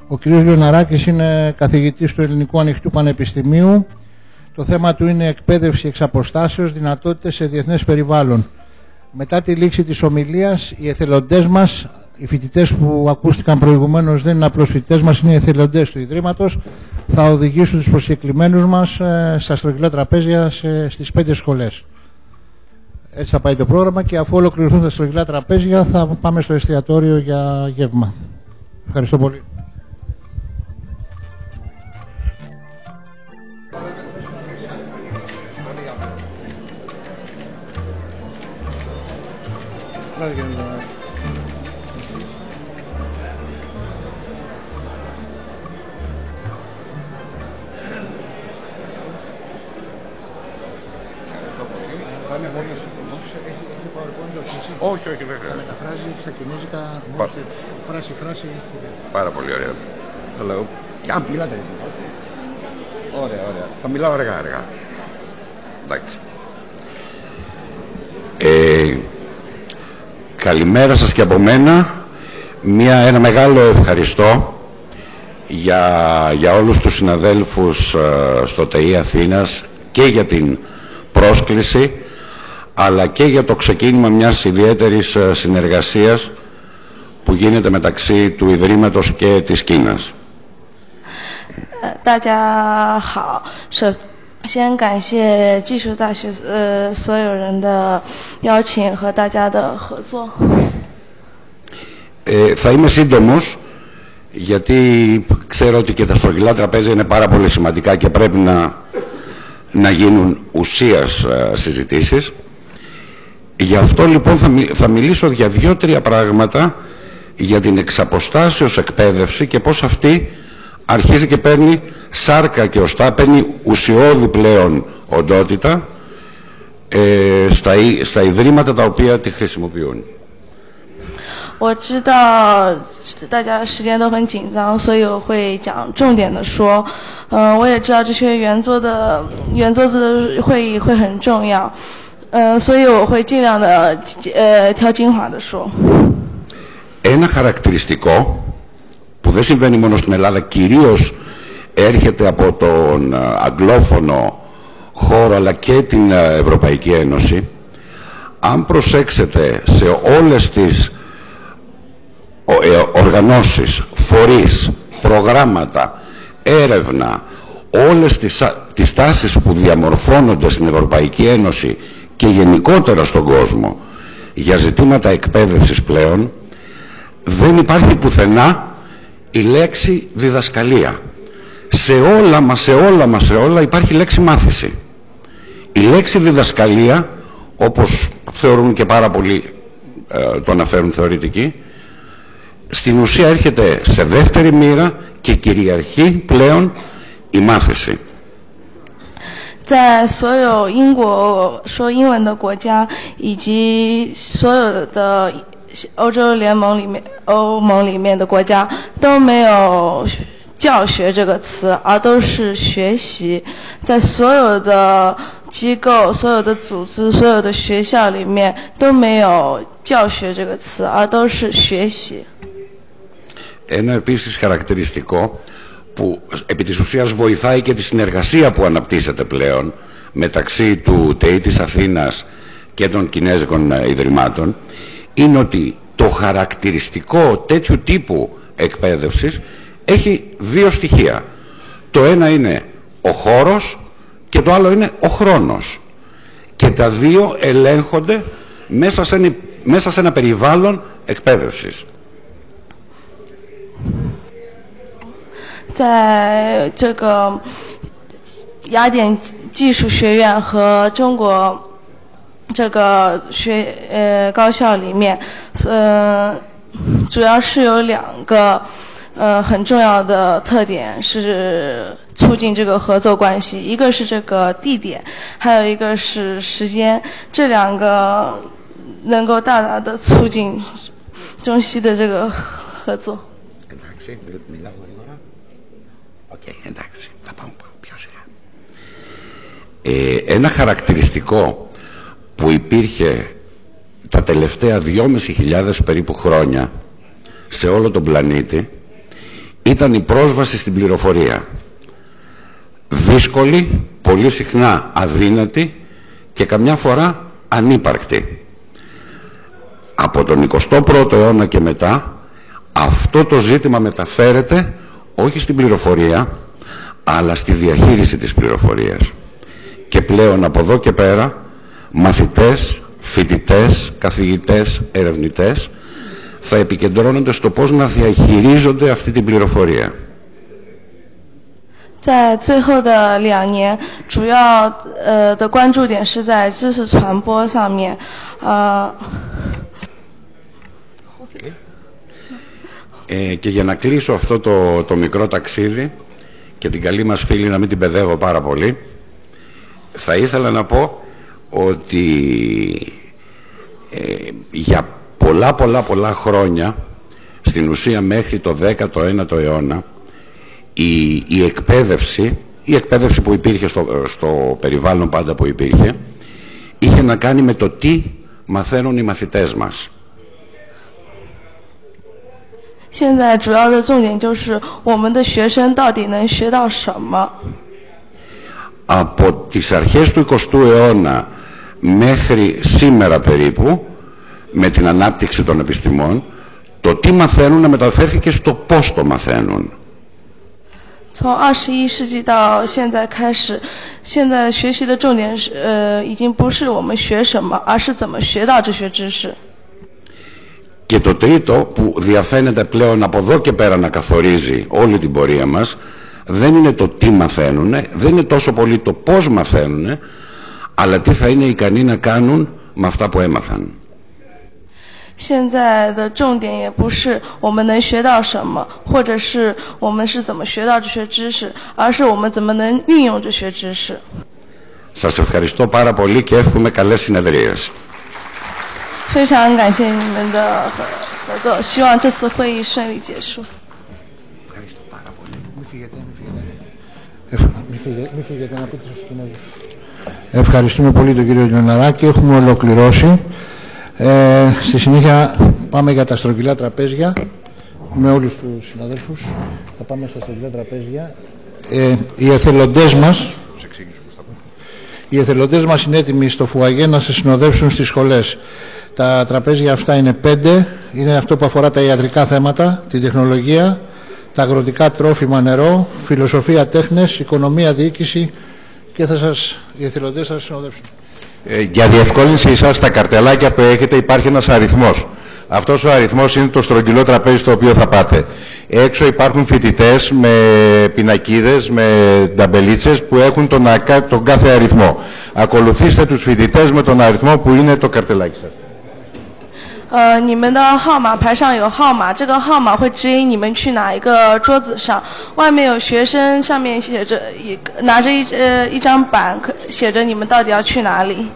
Ο κ. Λιοναράκης είναι καθηγητής του Ελληνικού Ανοιχτού Πανεπιστημίου. Το θέμα του είναι εκπαίδευση εξ αποστάσεως, δυνατότητες σε διεθνές περιβάλλον. Μετά τη λήξη της ομιλίας, οι εθελοντές μας, οι φοιτητές που ακούστηκαν προηγουμένως δεν είναι απλώς φοιτητές μας, είναι οι εθελοντές του Ιδρύματος, θα οδηγήσουν τους προσκεκλημένους μας στα στρογγυλά τραπέζια στις 5 σχολές. Έτσι θα πάει το πρόγραμμα και αφού ολοκληρωθούν τα στρογγυλά τραπέζια θα πάμε στο εστιατόριο για γεύμα. Ευχαριστώ πολύ. Όχι, όχι, βέβαια. Μεταφράζει στα κινέζικα φράση. Πάρα πολύ ωραία. Hello. Μιλάτε έτσι. Ωραία. Θα μιλάω αργά. Εντάξει. Καλημέρα σας και από μένα. Ένα μεγάλο ευχαριστώ για όλους τους συναδέλφους στο ΤΕΙ Αθήνας και για την πρόσκληση, αλλά και για το ξεκίνημα μιας ιδιαίτερης συνεργασίας που γίνεται μεταξύ του Ιδρύματος και της Κίνας. 大家好，先感谢技术大学所有人的邀请和大家的合作。Θα είμαι σύντομος, γιατί ξέρω ότι και τα στρογγυλά τραπέζια είναι πάρα πολύ σημαντικά και πρέπει να γίνουν ουσίας συζητήσεις. Γι' αυτό λοιπόν θα μιλήσω για 2-3 πράγματα για την εξαποστάσεως εκπαίδευση και πώς αυτή αρχίζει και παίρνει σάρκα και οστά, παίρνει ουσιώδη πλέον οντότητα στα ιδρύματα τα οποία τη χρησιμοποιούν. 我知道大家时间都很紧张，所以我会讲重点的说。我也知道这些圆桌子会议会很重要，所以我会尽量的挑精华的说。Ένα χαρακτηριστικό που δεν συμβαίνει μόνο στην Ελλάδα, κυρίως έρχεται από τον αγγλόφωνο χώρο αλλά και την Ευρωπαϊκή Ένωση. Αν προσέξετε σε όλες τις οργανώσεις, φορείς, προγράμματα, έρευνα, όλες τις τάσεις που διαμορφώνονται στην Ευρωπαϊκή Ένωση και γενικότερα στον κόσμο για ζητήματα εκπαίδευσης πλέον, δεν υπάρχει πουθενά η λέξη διδασκαλία. Σε όλα υπάρχει λέξη μάθηση. Η λέξη διδασκαλία, όπως θεωρούν και πάρα πολλοί το αναφέρουν θεωρητικοί, στην ουσία έρχεται σε δεύτερη μοίρα και κυριαρχεί πλέον η μάθηση. 在所有英国说英文的国家以及所有的欧洲联盟里面、欧盟里面的国家都没有教学这个词，而都是学习。在所有的机构、所有的组织、所有的学校里面都没有教学这个词，而都是学习。 Ένα επίσης χαρακτηριστικό που επί της ουσίας βοηθάει και τη συνεργασία που αναπτύσσεται πλέον μεταξύ του ΤΕΙ της Αθήνας και των Κινέζικων Ιδρυμάτων είναι ότι το χαρακτηριστικό τέτοιου τύπου εκπαίδευσης έχει 2 στοιχεία. Το ένα είναι ο χώρος και το άλλο είναι ο χρόνος. Και τα 2 ελέγχονται μέσα σε ένα περιβάλλον εκπαίδευσης. 在这个雅典技术学院和中国这个高校里面，主要是有2个很重要的特点是促进这个合作关系，一个是这个地点，还有一个是时间，这2个能够大大的促进中西的这个合作。 Εντάξει, θα πάμε πιο σιγά. Ένα χαρακτηριστικό που υπήρχε τα τελευταία 2.500 περίπου χρόνια σε όλο τον πλανήτη ήταν η πρόσβαση στην πληροφορία. Δύσκολη, πολύ συχνά αδύνατη και καμιά φορά ανύπαρκτη. Από τον 21ο αιώνα και μετά αυτό το ζήτημα μεταφέρεται όχι στην πληροφορία αλλά στη διαχείριση της πληροφορίας. Και πλέον από εδώ και πέρα μαθητές, φοιτητές, καθηγητές, ερευνητές θα επικεντρώνονται στο πώς να διαχειρίζονται αυτή την πληροφορία. 在最后的2年，主要的关注点是在知识传播上面。Και για να κλείσω αυτό το μικρό ταξίδι και την καλή μας φίλη να μην την παιδεύω πάρα πολύ, θα ήθελα να πω ότι για πολλά χρόνια, στην ουσία μέχρι το 19ο αιώνα, η εκπαίδευση που υπήρχε στο περιβάλλον πάντα που υπήρχε, είχε να κάνει με το τι μαθαίνουν οι μαθητές μας. 现在主要的重点就是我们的学生到底能学到什么。 Από τις αρχές του 20ου αιώνα μέχρι σήμερα περίπου, με την ανάπτυξη των επιστημών, το τι μαθαίνουν μεταφέρθηκε στο πώς το μαθαίνουν. 从21世纪到现在开始，现在学习的重点是已经不是我们学什么，而是怎么学到这些知识。 Και το τρίτο που διαφαίνεται πλέον από εδώ και πέρα να καθορίζει όλη την πορεία μας, δεν είναι το τι μαθαίνουν, δεν είναι τόσο πολύ το πώς μαθαίνουν, αλλά τι θα είναι ικανοί να κάνουν με αυτά που έμαθαν. 现在的重点也不是我们能学到什么，或者是我们是怎么学到这些知识，而是我们怎么能运用这些知识。 Σας ευχαριστώ πάρα πολύ και εύχομαι καλές συνεδρίες. 非常感谢你们的合作，希望这次会议顺利结束。 Ευχαριστούμε πολύ τον κύριο Λιοναράκη. Έχουμε ολοκληρώσει. Στη συνέχεια πάμε για τα στρογγυλά τραπέζια με όλους τους συναδέλφους. Θα πάμε στα στρογγυλά τραπέζια. Οι εθελοντές μας είναι έτοιμοι στο φουαγέ να σε συνοδεύσουν στις σχολές. Τα τραπέζια αυτά είναι 5. Είναι αυτό που αφορά τα ιατρικά θέματα, την τεχνολογία, τα αγροτικά τρόφιμα, νερό, φιλοσοφία, τέχνες, οικονομία, διοίκηση και οι εθελοντές θα σας συνοδεύσουν. Για διευκόλυνση σας, στα καρτελάκια που έχετε υπάρχει ένας αριθμός. Αυτός ο αριθμός είναι το στρογγυλό τραπέζι στο οποίο θα πάτε. Έξω υπάρχουν φοιτητές με πινακίδες, με ταμπελίτσες που έχουν τον κάθε αριθμό. Ακολουθήστε τους φοιτητές με τον αριθμό που είναι το καρτελάκι σας. 你们的号码牌上有号码，这个号码会指引你们去哪一个桌子上。外面有学生，上面写着拿着一张板，写着你们到底要去哪里。